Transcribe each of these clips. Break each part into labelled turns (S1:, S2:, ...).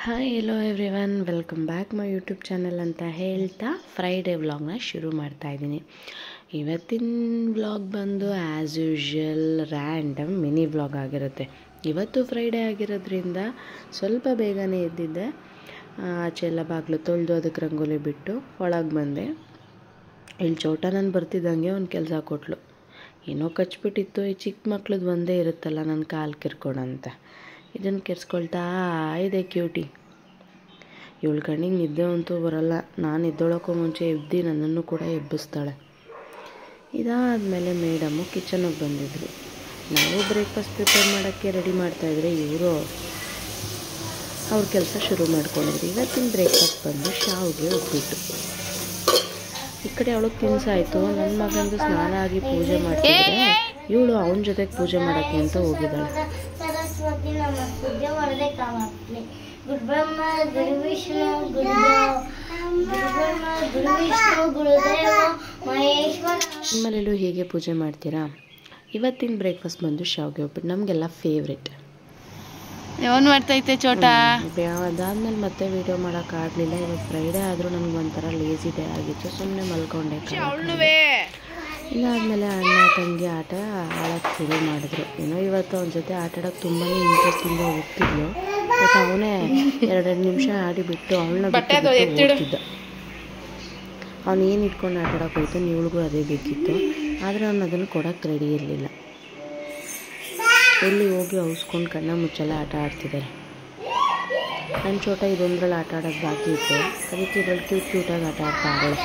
S1: Hi hello everyone, welcome back my YouTube channel ಅಂತ ಹೇಳ್ತಾ Friday ವ್ಲಾಗ್ನ ಶುರು ಮಾಡ್ತಾಯಿದ್ದೀನಿ. ಇವತ್ತಿನ ವ್ಲಾಗ್ ಬಂದು as usual random mini vlog ಆಗಿರುತ್ತೆ. ಇವತ್ತು ಫ್ರೈಡೇ ಆಗಿರೋದ್ರಿಂದ ಸ್ವಲ್ಪ ಬೇಗನೆ ಎದ್ದಿದ್ದೆ. ಆಚೆ ಎಲ್ಲ ಬಾಗಿಲು ತೊಳೆದು ಅದಕ್ಕೆ ರಂಗೋಲಿ ಬಿಟ್ಟು ಒಳಗೆ ಬಂದೆ. ಇಲ್ಲಿ ಚೋಟ ನಾನು ಬರ್ತಿದ್ದಂಗೆ ಒಂದು ಕೆಲಸ ಕೊಟ್ಲು. ಏನೋ ಕಚ್ಬಿಟ್ಟಿತ್ತು. ಈ ಚಿಕ್ಕ ಮಕ್ಳದ್ದು ಒಂದೇ ಇರುತ್ತಲ್ಲ, ನನ್ನ ಕಾಲು ಕಿರ್ಕೊಳಂತ. ಇದನ್ನು ಕೆರ್ಸ್ಕೊಳ್ತಾ ಇದೆ ಕ್ಯೂಟಿ. ಇವಳು ಕಣ್ಣಿಗೆ ನಿದ್ದೆ ಅಂತೂ ಬರೋಲ್ಲ. ನಾನು ಎದ್ದೊಳಕ್ಕೂ ಮುಂಚೆ ಎದ್ದು ನನ್ನನ್ನು ಕೂಡ ಎಬ್ಬಿಸ್ತಾಳೆ. ಇದಾದಮೇಲೆ ಮೇಡಮು ಕಿಚನಿಗೆ ಬಂದಿದ್ರು. ನಾವು ಬ್ರೇಕ್ಫಾಸ್ಟ್ ಪ್ರಿಪೇರ್ ಮಾಡೋಕ್ಕೆ ರೆಡಿ ಮಾಡ್ತಾಯಿದ್ರೆ ಇವರು ಅವ್ರ ಕೆಲಸ ಶುರು ಮಾಡ್ಕೊಂಡಿದ್ರು. ಇವತ್ತಿನ ಬ್ರೇಕ್ಫಾಸ್ಟ್ ಬಂದು ಶಾವಿಗೆ ಉಪ್ಪಿಟ್ಟು. ಈ ಕಡೆ ಅವಳಿಗೆ ತಿನ್ಸಾಯಿತು. ನನ್ನ ಮಗಂದು ಸ್ನಾನ ಆಗಿ ಪೂಜೆ ಮಾಡ್ತಿದ್ರೆ ಇವಳು ಅವನ ಜೊತೆಗೆ ಪೂಜೆ ಮಾಡೋಕ್ಕೆ ಅಂತ ಹೋಗಿದ್ದಾಳೆ. ನಿಮ್ಮಲ್ಲೆಲ್ಲೂ ಹೇಗೆ ಪೂಜೆ ಮಾಡ್ತೀರಾ? ಇವತ್ತಿನ ಬ್ರೇಕ್ಫಾಸ್ಟ್ ಬಂದು ಶಾವಿಗೆ ಉಪ್ಪಿಟ್ಟು, ನಮಗೆಲ್ಲ ಫೇವ್ರೆಟ್.
S2: ಏನು ಮಾಡ್ತೈತೆ ಚೋಟ?
S1: ಅದಾದ್ಮೇಲೆ ಮತ್ತೆ ವಿಡಿಯೋ ಮಾಡೋಕ್ಕಾಗಲಿಲ್ಲ. ಇವತ್ತು ಫ್ರೈಡೇ ಆದರೂ ನನಗೊಂಥರ ಲೇಸಿ ಡೇ ಆಗಿತ್ತು. ಸುಮ್ಮನೆ ಮಲ್ಕೊಂಡೆ. ಇದಾದಮೇಲೆ ಅಣ್ಣ ತಂಗಿ ಆಟ ಆಡೋಕ್ಕೆ ಶುರು ಮಾಡಿದ್ರು. ಏನೋ ಇವತ್ತು ಅವನ ಜೊತೆ ಆಟ ಆಡೋಕ್ಕೆ ತುಂಬಾ ಇಂಟ್ರೆಸ್ಟಿಂದ ಹೋಗ್ತಿದ್ಲು. ಬಟ್ ಅವನೇ 2 ನಿಮಿಷ ಆಡಿಬಿಟ್ಟು ಅವಳನ್ನ ಬಿಟ್ಟಿದ್ದ. ಅವ್ನು ಏನು ಇಟ್ಕೊಂಡು ಆಟ ಆಡೋಕೆ ಹೋಯ್ತು, ಇವಳಿಗೂ ಅದೇ ಬೇಕಿತ್ತು. ಆದರೆ ಅವನು ಅದನ್ನು ಕೊಡೋಕ್ಕೆ ರೆಡಿ ಇರಲಿಲ್ಲ. ಎಲ್ಲಿ ಹೋಗಿ ಔಸ್ಕೊಂಡು ಕಣ್ಣ ಮುಚ್ಚಲ್ಲ ಆಟ ಆಡ್ತಿದ್ದಾರೆ. ನನ್ನ ಚೋಟ ಇದೊಂದ್ರಲ್ಲಿ ಆಟ ಆಡೋದು ಬಾಕಿ ಇತ್ತು. ಅದಕ್ಕೆ ಇದ್ರಲ್ಲಿ ಕ್ಯೂಟಾಗಿ ಆಟ ಆಡ್ತಾ ಆಡೋಳು.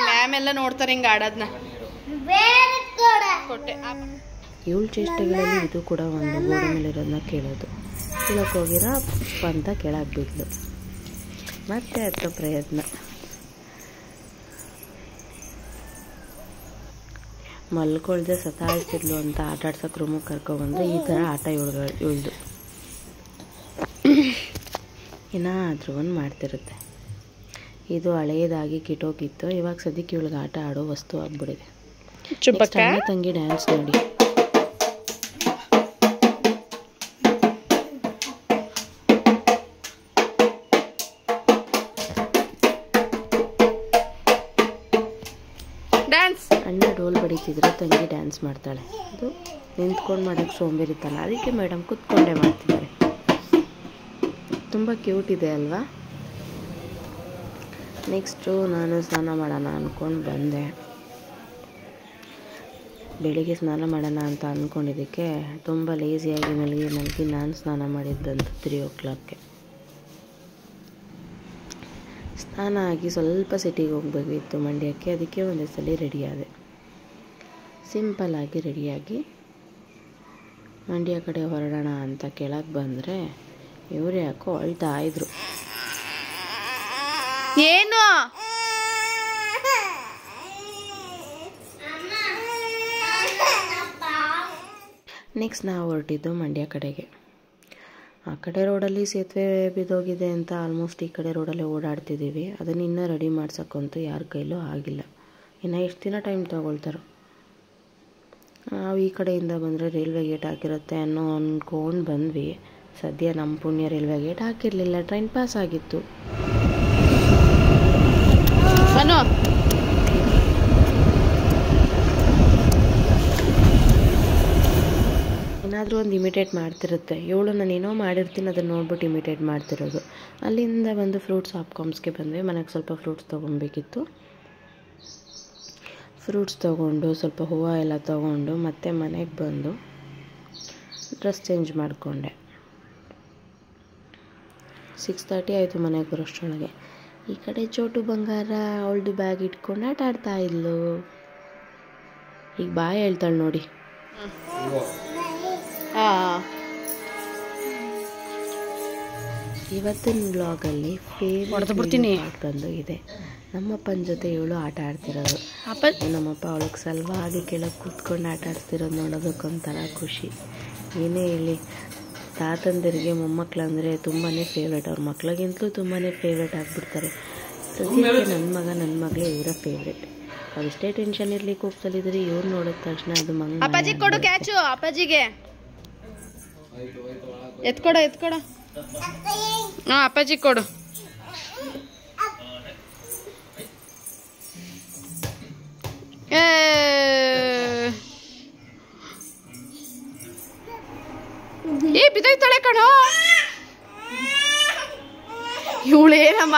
S2: ಮ್ಯಾಮ್ ಎಲ್ಲ ನೋಡ್ತಾರೆ ಹಿಂಗೆ ಆಡೋದನ್ನ.
S1: ಇವಳು ಚೇಷ್ಟೆಗಳಲ್ಲಿ ಇದು ಕೂಡ ಒಂದು. ಗೋಡೆ ಮೇಲಿರೋದನ್ನ ಕೇಳೋದು. ಕೀಳಕ್ಕೆ ಹೋಗಿರ ಅಂತ ಕೆಳಗೆ ಬಿದ್ಲು. ಮತ್ತೆ ಹತ್ತೋ ಪ್ರಯತ್ನ. ಮಲ್ಕೊಳ್ದೆ ಸತಾಯಿಸ್ತಿದ್ಲು ಅಂತ ಆಟ ಆಡ್ಸೋಕೆ ರೂಮಿಗೆ ಕರ್ಕೊಬಂದ್ರೆ ಈ ಥರ ಆಟ ಇವಳ್ದು ಏನಾದರೂ ಒಂದು ಮಾಡ್ತಿರುತ್ತೆ. ಇದು ಹಳೆಯದಾಗಿ ಕಿಟ್ಟೋಗಿತ್ತು. ಇವಾಗ ಸದ್ಯಕ್ಕೆ ಇವಳಿಗೆ ಆಟ ಆಡೋ ವಸ್ತು ಆಗ್ಬಿಡಿದೆ. ಅಣ್ಣ ತಂಗಿ ಡ್ಯಾನ್ಸ್ ನೋಡಿ. ಅಣ್ಣ ಡೋಲ್ ಬಡಿತಿದ್ರೆ ತಂಗಿ ಡ್ಯಾನ್ಸ್ ಮಾಡ್ತಾಳೆ. ಅದು ನಿಂತ್ಕೊಂಡು ಮಾಡೋಕ್ಕೆ ಸೋಂಬೇರಿತಾನೆ. ಅದಕ್ಕೆ ಮೇಡಮ್ ಕೂತ್ಕೊಂಡೇ ಮಾಡ್ತಿದ್ದಾರೆ. ತುಂಬ ಕ್ಯೂಟ್ ಇದೆ ಅಲ್ವಾ? ನೆಕ್ಸ್ಟು ನಾನು ಸ್ನಾನ ಮಾಡೋಣ ಅಂದ್ಕೊಂಡು ಬಂದೆ. ಬೆಳಿಗ್ಗೆ ಸ್ನಾನ ಮಾಡೋಣ ಅಂತ ಅಂದ್ಕೊಂಡಿದ್ದಕ್ಕೆ ತುಂಬ ಲೇಸಿಯಾಗಿ ಮಲಗಿ ನಾನು ಸ್ನಾನ ಮಾಡಿದ್ದಂತ 3 o'clock. ಸ್ನಾನ ಆಗಿ ಸ್ವಲ್ಪ ಸಿಟಿಗೆ ಹೋಗಬೇಕಿತ್ತು ಮಂಡ್ಯಕ್ಕೆ. ಅದಕ್ಕೆ ಒಂದೇ ಸಲ ರೆಡಿ ಆದೆ. ಸಿಂಪಲ್ಲಾಗಿ ರೆಡಿಯಾಗಿ ಮಂಡ್ಯ ಕಡೆ ಹೊರಡೋಣ ಅಂತ ಕೆಳಗೆ ಬಂದರೆ ಇವರು ಯಾಕೋ ಅಳ್ತಾ ಇದ್ರು.
S2: ಏನು
S1: ನೆಕ್ಸ್ಟ್ ನಾವು ಹೊರಟಿದ್ದು ಮಂಡ್ಯ ಕಡೆಗೆ. ಆ ಕಡೆ ರೋಡಲ್ಲಿ ಸೇತುವೆ ಬಿದ್ದೋಗಿದೆ ಅಂತ ಆಲ್ಮೋಸ್ಟ್ ಈ ಕಡೆ ರೋಡಲ್ಲೇ ಓಡಾಡ್ತಿದ್ದೀವಿ. ಅದನ್ನು ಇನ್ನೂ ರೆಡಿ ಮಾಡ್ಸೋಕ್ಕಂತೂ ಯಾರ ಕೈಲೂ ಆಗಿಲ್ಲ. ಇನ್ನು ಎಷ್ಟು ದಿನ ಟೈಮ್ ತೊಗೊಳ್ತಾರೋ. ನಾವು ಈ ಕಡೆಯಿಂದ ಬಂದರೆ ರೈಲ್ವೆ ಗೇಟ್ ಹಾಕಿರುತ್ತೆ ಅನ್ನೋ ಅಂದ್ಕೊಂಡು ಬಂದ್ವಿ. ಸದ್ಯ ನಮ್ಮ ಪುಣ್ಯ ರೈಲ್ವೆ ಗೇಟ್ ಹಾಕಿರಲಿಲ್ಲ. ಟ್ರೈನ್ ಪಾಸ್ ಆಗಿತ್ತು. ಏನಾದರೂ ಒಂದು ಇಮಿಟೇಟ್ ಮಾಡ್ತಿರುತ್ತೆ. ಇವಳು ನಾನೇನೋ ಮಾಡಿರ್ತೀನಿ ಅದನ್ನು ನೋಡ್ಬಿಟ್ಟು ಇಮಿಟೇಟ್ ಮಾಡ್ತಿರೋದು. ಅಲ್ಲಿಂದ ಬಂದು ಫ್ರೂಟ್ಸ್ ಆಪ್ಕಾಮ್ಸ್ಗೆ ಬಂದ್ವಿ. ಮನೆಗೆ ಸ್ವಲ್ಪ ಫ್ರೂಟ್ಸ್ ತೊಗೊಬೇಕಿತ್ತು. ಫ್ರೂಟ್ಸ್ ತೊಗೊಂಡು ಸ್ವಲ್ಪ ಹೂವು ಎಲ್ಲ ತೊಗೊಂಡು ಮತ್ತೆ ಮನೆಗೆ ಬಂದು ಡ್ರೆಸ್ ಚೇಂಜ್ ಮಾಡಿಕೊಂಡೆ. 6:30 ಆಯಿತು ಮನೆಗೆ ಬರೋಷ್ಟರೊಳಗೆ. ಈ ಕಡೆ ಚೋಟು ಬಂಗಾರ ಅವಳದು ಬ್ಯಾಗ್ ಇಟ್ಕೊಂಡು ಆಟ ಆಡ್ತಾ ಇದ್ಲು. ಈಗ ಬಾಯ್ ಹೇಳ್ತಾಳೆ ನೋಡಿ. ಇವತ್ತಿನ ವ್ಲಾಗಲ್ಲಿ ಫೇವರೇಟ್ ಬಂದು ಇದೆ. ನಮ್ಮಪ್ಪನ ಜೊತೆ ಇವಳು ಆಟ ಆಡ್ತಿರೋದು. ನಮ್ಮಪ್ಪ ಅವಳಿಗೆ ಸಲುವಾಗಿ ಕೆಳಗೆ ಕೂತ್ಕೊಂಡು ಆಟ ಆಡ್ತಿರೋದು ನೋಡೋದಕ್ಕೊಂಥರ ಖುಷಿ. ಏನೇ ಹೇಳಿ, ತಾತಂದಿರಿಗೆ ಮೊಮ್ಮಕ್ಕಳು ಅಂದರೆ ತುಂಬಾ ಫೇವ್ರೇಟ್. ಅವ್ರ ಮಕ್ಳಿಗಿಂತಲೂ ತುಂಬಾ ಫೇವ್ರೇಟ್ ಆಗಿಬಿಡ್ತಾರೆ. ಸದ್ಯಕ್ಕೆ ನನ್ನ ಮಗಳೇ ಇವರ ಫೇವ್ರೆಟ್. ಅವೆಷ್ಟೇ ಟೆನ್ಷನ್ ಇರಲಿ, ಕೋಪದಲ್ಲಿದ್ದರೆ ಇವ್ರು ನೋಡಿದ ತಕ್ಷಣ ಅದು
S2: ಅಪ್ಪಾಜಿ ಕೊಡು ಕ್ಯಾಚು, ಅಪ್ಪಾಜಿಗೆ ಎತ್ಕೊಡ ಹಾಂ ಅಪ್ಪಾಜಿ ಕೊಡು. ಬಿದ್ದೋಯ್ತಾಳೆ ಕಣೋ ಇವಳೇನಮ್ಮ.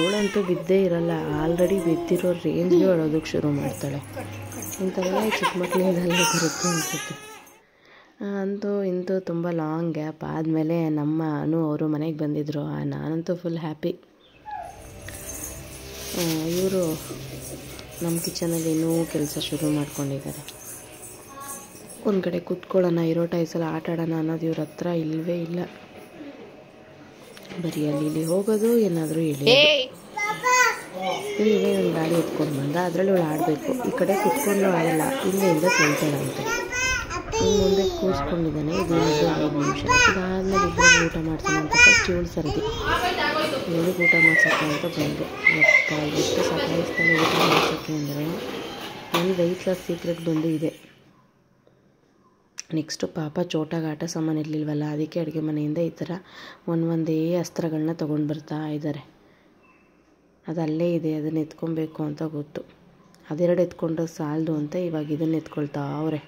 S1: ಇವಳಂತೂ ಬಿದ್ದೇ ಇರಲ್ಲ, ಆಲ್ರೆಡಿ ಬಿದ್ದಿರೋ ರೇಂಜ್ಗೆ ಅಳೋದಕ್ಕೆ ಶುರು ಮಾಡ್ತಾಳೆ. ಇಂಥವೆಲ್ಲ ಚಿಕ್ಕ ಮಕ್ಕಳಿಂದೆಲ್ಲ ಬರುತ್ತೆ ಅನಿಸುತ್ತೆ. ಅಂತೂ ಇಂತೂ ತುಂಬ ಲಾಂಗ್ ಗ್ಯಾಪ್ ಆದಮೇಲೆ ನಮ್ಮ ಅವರು ಮನೆಗೆ ಬಂದಿದ್ದರು. ನಾನಂತೂ ಫುಲ್ ಹ್ಯಾಪಿ. ಇವರು ನಮ್ಮ ಕಿಚನಲ್ಲಿ ಇನ್ನೂ ಕೆಲಸ ಶುರು ಮಾಡ್ಕೊಂಡಿದ್ದಾರೆ. ಒಂದು ಕಡೆ ಕೂತ್ಕೊಳ್ಳೋಣ, ಇರೋ ಟೈಸಲ್ಲಿ ಆಟ ಆಡೋಣ ಅನ್ನೋದು ಇವ್ರ ಹತ್ರ ಇಲ್ಲವೇ ಇಲ್ಲ. ಬರೀ ಅಲ್ಲಿ ಹೋಗೋದು, ಏನಾದರೂ ಇಲ್ಲೇ ಒಂದು ಗಾಡಿ ಎತ್ಕೊಂಡು ಬಂದ, ಅದರಲ್ಲಿ ಇವಳು ಆಡಬೇಕು. ಈ ಕಡೆ ಕುತ್ಕೊಂಡು ಆಡಲ್ಲ, ಇಲ್ಲಿಂದ ಕೇಳ್ತಾಳಂತೆ. ಮುಂದೆ ಕೂರಿಸ್ಕೊಂಡಿದ್ದಾನೆ. ಇದು 5 ನಿಮಿಷ. ಇದಾದ್ಮೇಲೆ ಇಬ್ಬರು ಊಟ ಮಾಡ್ತಾನೆ ಅಂತ ಫಸ್ಟ್ ಇವಳು ಸರದಿ. ಇವಳಿಗೆ ಊಟ ಮಾಡ್ಸೋಕ್ಕೆ ಅಂತ ಬಂದೆ. ಎಷ್ಟು ಸತಾಯಿಸ್ತಾನೆ ಊಟ ಮಾಡ್ಸೋಕ್ಕೆ ಅಂದರೆ. ನನ್ನ ವೆಯ್ಟ್ ಲಾಸ್ ಸೀಕ್ರೆಟ್ ಬಂದು ಇದೆ. ನೆಕ್ಸ್ಟು ಪಾಪ ಚೋಟಾಗ ಆಟ ಸಾಮಾನು ಇರಲಿಲ್ವಲ್ಲ, ಅದಕ್ಕೆ ಅಡುಗೆ ಮನೆಯಿಂದ ಈ ಥರ ಒಂದೇ ಅಸ್ತ್ರಗಳನ್ನ ತೊಗೊಂಡು ಬರ್ತಾ ಇದ್ದಾರೆ. ಅದು ಅಲ್ಲೇ ಇದೆ, ಅದನ್ನು ಎತ್ಕೊಬೇಕು ಅಂತ ಗೊತ್ತು. ಅದೆರಡು ಎತ್ಕೊಂಡ್ರೆ ಸಾಲದು ಅಂತ ಇವಾಗ ಇದನ್ನು ಎತ್ಕೊಳ್ತಾ ಅವರೇ.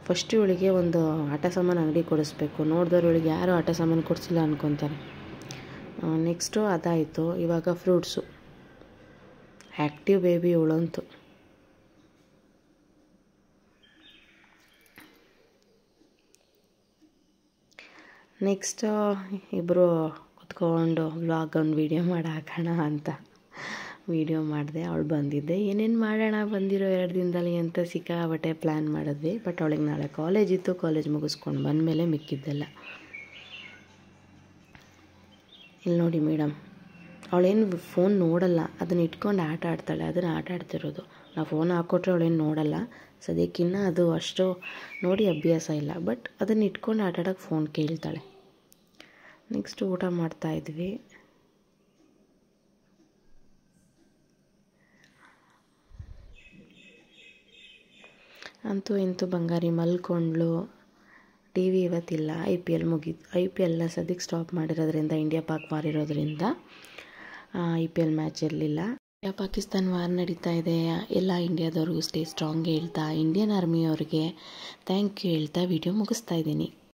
S1: ಫಸ್ಟ್ ಇವಳಿಗೆ ಒಂದು ಆಟ ಸಾಮಾನು ಅಂಗಡಿ ಕೊಡಿಸ್ಬೇಕು. ನೋಡಿದವ್ರು ಇವಳಿಗೆ ಯಾರು ಆಟ ಸಾಮಾನು ಕೊಡಿಸಿಲ್ಲ ಅನ್ಕೊತಾರೆ. ನೆಕ್ಸ್ಟು ಅದಾಯಿತು. ಇವಾಗ ಫ್ರೂಟ್ಸು. ಆ್ಯಕ್ಟಿವ್ ಬೇಬಿ ಇವಳಂತೂ. ನೆಕ್ಸ್ಟು ಇಬ್ಬರು ಕುತ್ಕೊಂಡು ವ್ಲಾಗ್ ಒಂದು ವೀಡಿಯೋ ಮಾಡಿ ಹಾಕೋಣ ಅಂತ ವೀಡಿಯೋ ಮಾಡಿದೆ. ಅವಳು ಬಂದಿದ್ದೆ. ಏನೇನು ಮಾಡೋಣ ಬಂದಿರೋ 2 ದಿನದಲ್ಲಿ ಅಂತ ಸಿಕ್ಕಾಬಟ್ಟೆ ಪ್ಲ್ಯಾನ್ ಮಾಡಿದ್ವಿ. ಬಟ್ ಅವಳಿಗೆ ನಾಳೆ ಕಾಲೇಜ್ ಇತ್ತು. ಕಾಲೇಜ್ ಮುಗಿಸ್ಕೊಂಡು ಬಂದಮೇಲೆ ಮಿಕ್ಕಿದ್ದೆಲ್ಲ. ಇಲ್ಲಿ ನೋಡಿ ಮೇಡಮ್, ಅವಳೇನು ಫೋನ್ ನೋಡಲ್ಲ, ಅದನ್ನ ಇಟ್ಕೊಂಡು ಆಟ ಆಡ್ತಾಳೆ. ಅದನ್ನು ಆಟ ಆಡ್ತಿರೋದು. ನಾವು ಫೋನ್ ಹಾಕ್ಕೊಟ್ರೆ ಅವಳೇನು ನೋಡಲ್ಲ. ಸದ್ಯಕ್ಕಿನ್ನ ಅದು ಅಷ್ಟು ನೋಡಿ ಅಭ್ಯಾಸ ಇಲ್ಲ. ಬಟ್ ಅದನ್ನು ಇಟ್ಕೊಂಡು ಆಟ ಆಡೋಕ್ಕೆ ಫೋನ್ ಕೇಳ್ತಾಳೆ. ನೆಕ್ಸ್ಟ್ ಊಟ ಮಾಡ್ತಾಯಿದ್ವಿ. ಅಂತೂ ಇಂತೂ ಬಂಗಾರಿ ಮಲ್ಕೊಂಡ್ಳು. ಟಿ ವಿ ಇವತ್ತಿಲ್ಲ. IPL ಮುಗೀತು. IPL ಸದ್ಯಕ್ಕೆ ಸ್ಟಾಪ್ ಮಾಡಿರೋದ್ರಿಂದ, ಇಂಡಿಯಾ ಪಾಕ್ ವಾರ್ ಇರೋದ್ರಿಂದ IPL ಮ್ಯಾಚ್ ಇರಲಿಲ್ಲ. ಇಂಡಿಯಾ ಪಾಕಿಸ್ತಾನ್ ವಾರ್ ನಡೀತಾ ಇದೆ. ಎಲ್ಲ ಇಂಡಿಯಾದವ್ರಿಗೂ ಸ್ಟೇ ಸ್ಟ್ರಾಂಗ್ ಹೇಳ್ತಾ, ಇಂಡಿಯನ್ ಆರ್ಮಿಯವ್ರಿಗೆ ಥ್ಯಾಂಕ್ ಯು ಹೇಳ್ತಾ ವಿಡಿಯೋ ಮುಗಿಸ್ತಾ ಇದ್ದೀನಿ.